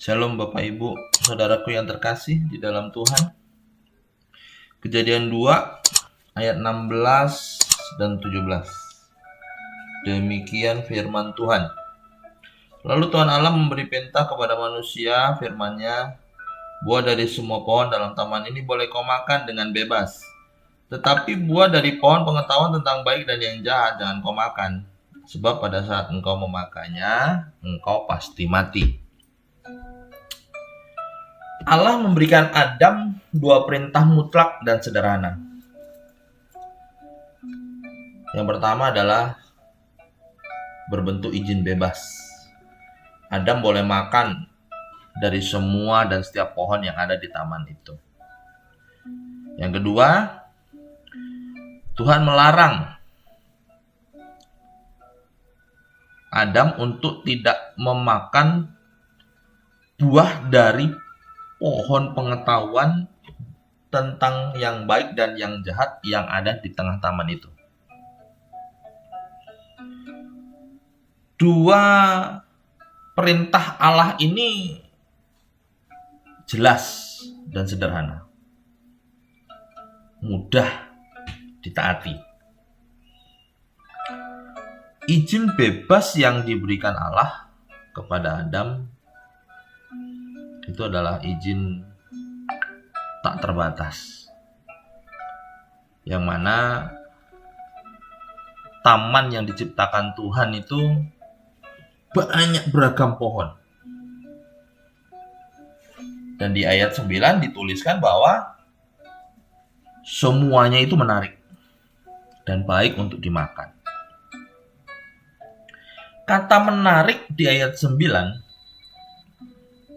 Shalom Bapak Ibu, saudaraku yang terkasih di dalam Tuhan. Kejadian 2 ayat 16 dan 17. Demikian firman Tuhan. Lalu Tuhan Allah memberi perintah kepada manusia, firman-Nya, buah dari semua pohon dalam taman ini boleh kau makan dengan bebas. Tetapi buah dari pohon pengetahuan tentang baik dan yang jahat jangan kau makan. Sebab pada saat engkau memakannya, engkau pasti mati. Allah memberikan Adam dua perintah mutlak dan sederhana. Yang pertama adalah berbentuk izin bebas. Adam boleh makan dari semua dan setiap pohon yang ada di taman itu. Yang kedua, Tuhan melarang Adam untuk tidak memakan buah dari pohon pengetahuan tentang yang baik dan yang jahat yang ada di tengah taman itu. Dua perintah Allah ini jelas dan sederhana, mudah ditaati. Izin bebas yang diberikan Allah kepada Adam itu adalah izin tak terbatas, yang mana taman yang diciptakan Tuhan itu banyak beragam pohon. Dan di ayat 9 dituliskan bahwa semuanya itu menarik dan baik untuk dimakan. Kata menarik di ayat 9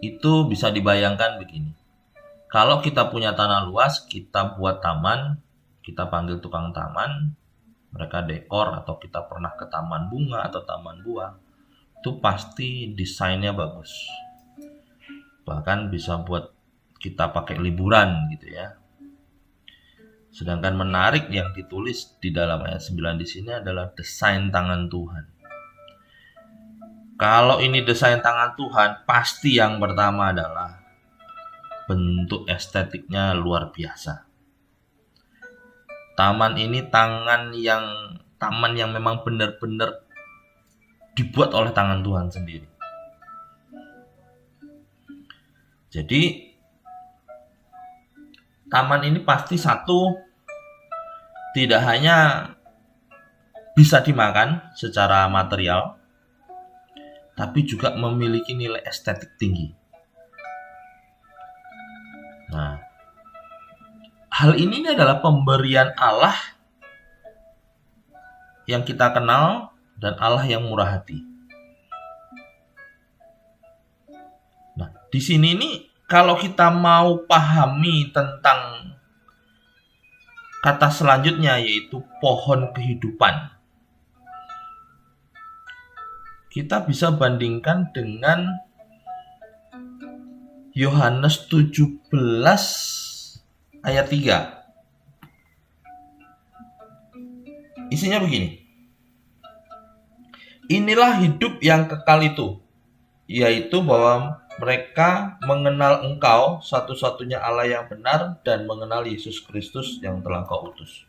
itu bisa dibayangkan begini. Kalau kita punya tanah luas, kita buat taman, kita panggil tukang taman, mereka dekor, atau kita pernah ke taman bunga atau taman buah, itu pasti desainnya bagus. Bahkan bisa buat kita pakai liburan gitu ya. Sedangkan menarik yang ditulis di dalam ayat 9 di sini adalah desain tangan Tuhan. Kalau ini desain tangan Tuhan, pasti yang pertama adalah bentuk estetiknya luar biasa. Taman ini taman yang memang benar-benar dibuat oleh tangan Tuhan sendiri. Jadi taman ini pasti satu, tidak hanya bisa dimakan secara material, tapi juga memiliki nilai estetik tinggi. Nah, hal ini adalah pemberian Allah yang kita kenal dan Allah yang murah hati. Nah, di sini nih kalau kita mau pahami tentang kata selanjutnya yaitu pohon kehidupan, kita bisa bandingkan dengan Yohanes 17 ayat 3. Isinya begini. Inilah hidup yang kekal itu, yaitu bahwa mereka mengenal Engkau satu-satunya Allah yang benar dan mengenal Yesus Kristus yang telah Kau utus.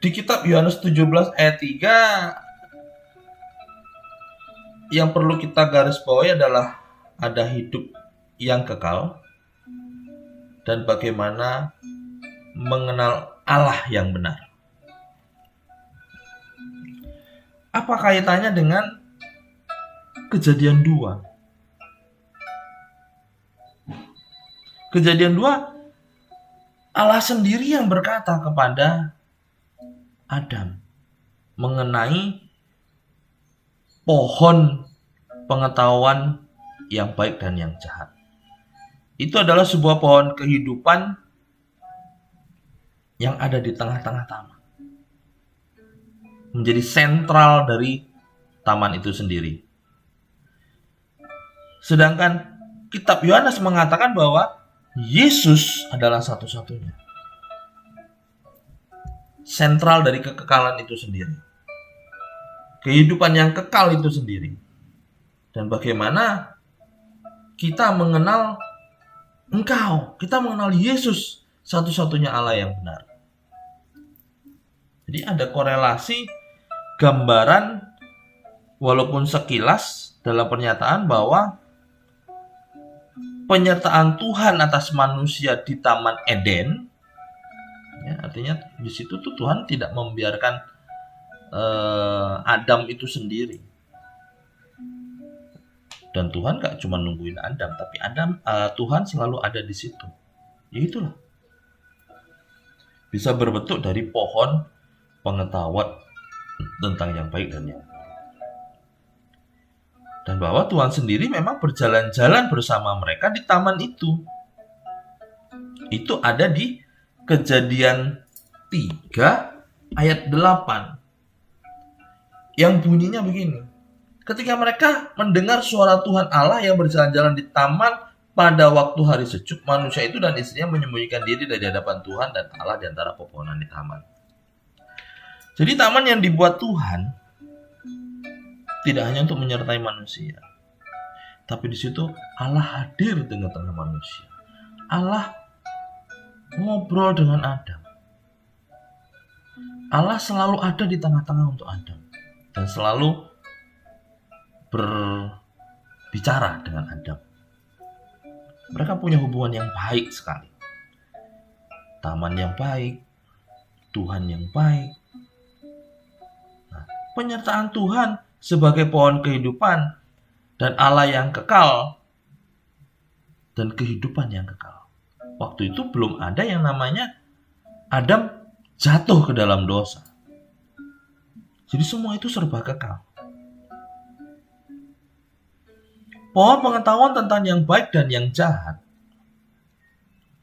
Di kitab Yohanes 17 ayat 3 yang perlu kita garis bawahi adalah ada hidup yang kekal dan bagaimana mengenal Allah yang benar. Apa kaitannya dengan Kejadian 2? Kejadian 2, Allah sendiri yang berkata kepada Adam mengenai pohon pengetahuan yang baik dan yang jahat. Itu adalah sebuah pohon kehidupan yang ada di tengah-tengah taman. Menjadi sentral dari taman itu sendiri. Sedangkan kitab Yohanes mengatakan bahwa Yesus adalah satu-satunya sentral dari kekekalan itu sendiri. Kehidupan yang kekal itu sendiri. Dan bagaimana kita mengenal Engkau, kita mengenal Yesus, satu-satunya Allah yang benar. Jadi ada korelasi gambaran walaupun sekilas dalam pernyataan bahwa penyertaan Tuhan atas manusia di Taman Eden, ya, artinya di situ tuh Tuhan tidak membiarkan Adam itu sendiri. Dan Tuhan gak cuma nungguin Adam, tapi Tuhan selalu ada di situ. Ya itulah. Bisa berbentuk dari pohon pengetahuan tentang yang baik dan yang buruk. Dan bahwa Tuhan sendiri memang berjalan-jalan bersama mereka di taman itu. Itu ada di Kejadian 3 ayat 8. Yang bunyinya begini. Ketika mereka mendengar suara Tuhan Allah yang berjalan-jalan di taman pada waktu hari sejuk, manusia itu dan istrinya menyembunyikan diri dari hadapan Tuhan dan Allah di antara pepohonan di taman. Jadi taman yang dibuat Tuhan tidak hanya untuk menyertai manusia, tapi di situ Allah hadir di tengah-tengah manusia. Allah ngobrol dengan Adam. Allah selalu ada di tengah-tengah untuk Adam dan selalu berbicara dengan Adam. Mereka punya hubungan yang baik sekali. Taman yang baik, Tuhan yang baik. Nah, penyertaan Tuhan sebagai pohon kehidupan dan Allah yang kekal dan kehidupan yang kekal. Waktu itu belum ada yang namanya Adam jatuh ke dalam dosa. Jadi semua itu serba kekal. Pohon pengetahuan tentang yang baik dan yang jahat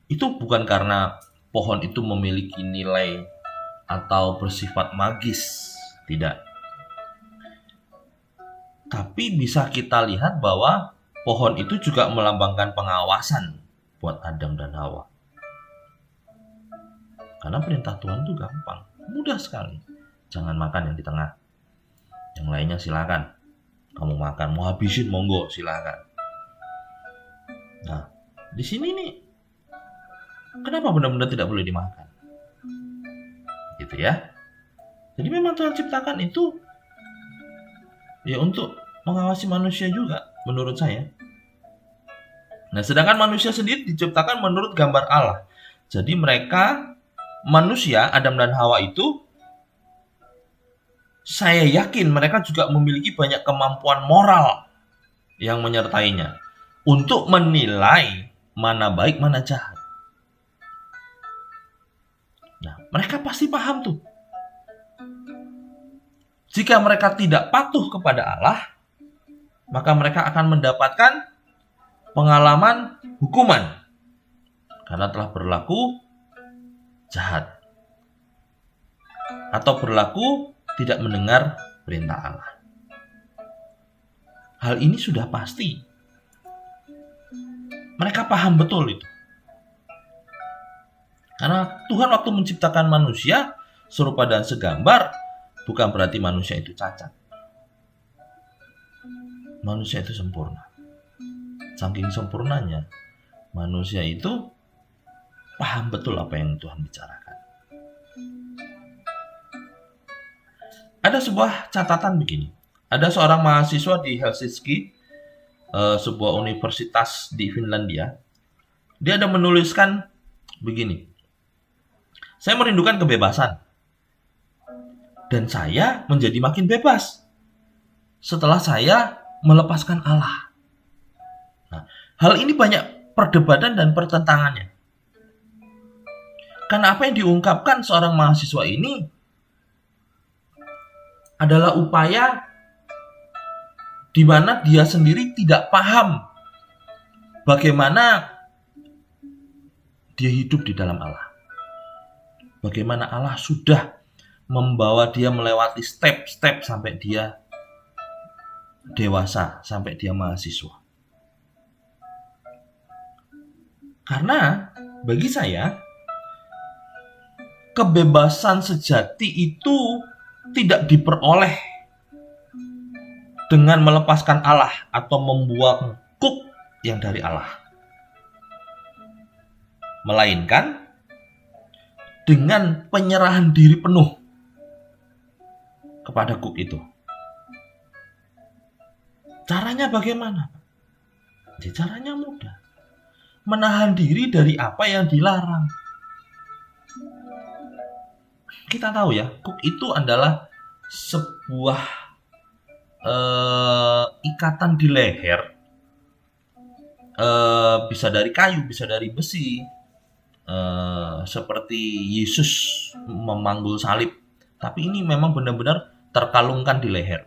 itu bukan karena pohon itu memiliki nilai atau bersifat magis, tidak. Tapi bisa kita lihat bahwa pohon itu juga melambangkan pengawasan buat Adam dan Hawa. Karena perintah Tuhan itu gampang, mudah sekali. Jangan makan yang di tengah. Yang lainnya silakan. Kamu makan, mau habisin monggo, silakan. Nah, di sini nih, kenapa benar-benar tidak boleh dimakan? Gitu ya. Jadi memang Tuhan ciptakan itu ya untuk mengawasi manusia juga, menurut saya. Nah, sedangkan manusia sendiri diciptakan menurut gambar Allah. Jadi mereka, manusia, Adam dan Hawa itu, saya yakin mereka juga memiliki banyak kemampuan moral yang menyertainya untuk menilai mana baik, mana jahat. Nah, mereka pasti paham tuh. Jika mereka tidak patuh kepada Allah, maka mereka akan mendapatkan pengalaman hukuman karena telah berlaku jahat atau berlaku tidak mendengar perintah Allah. Hal ini sudah pasti. Mereka paham betul itu. Karena Tuhan waktu menciptakan manusia serupa dan segambar, bukan berarti manusia itu cacat. Manusia itu sempurna. Saking sempurnanya, manusia itu paham betul apa yang Tuhan bicarakan. Ada sebuah catatan begini. Ada seorang mahasiswa di Helsinki, sebuah universitas di Finlandia. Dia ada menuliskan begini. Saya merindukan kebebasan. Dan saya menjadi makin bebas setelah saya melepaskan Allah. Nah, hal ini banyak perdebatan dan pertentangannya. Karena apa yang diungkapkan seorang mahasiswa ini adalah upaya di mana dia sendiri tidak paham bagaimana dia hidup di dalam Allah. Bagaimana Allah sudah membawa dia melewati step-step sampai dia dewasa, sampai dia mahasiswa. Karena bagi saya, kebebasan sejati itu tidak diperoleh dengan melepaskan Allah atau membuang kuk yang dari Allah, melainkan dengan penyerahan diri penuh kepada kuk itu. Caranya bagaimana? Ya, caranya mudah. Menahan diri dari apa yang dilarang. Kita tahu ya, kuk itu adalah sebuah ikatan di leher, bisa dari kayu, bisa dari besi, seperti Yesus memanggul salib. Tapi ini memang benar-benar terkalungkan di leher.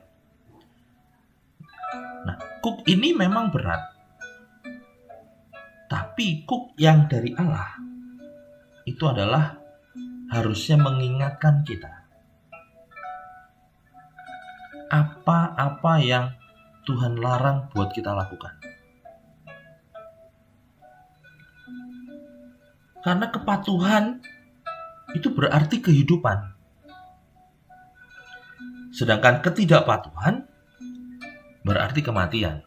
Nah, kuk ini memang berat. Tapi kuk yang dari Allah itu adalah harusnya mengingatkan kita apa-apa yang Tuhan larang buat kita lakukan. Karena kepatuhan itu berarti kehidupan. Sedangkan ketidakpatuhan berarti kematian.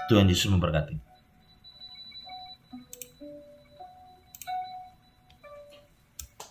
Tuhan Yesus memberkati.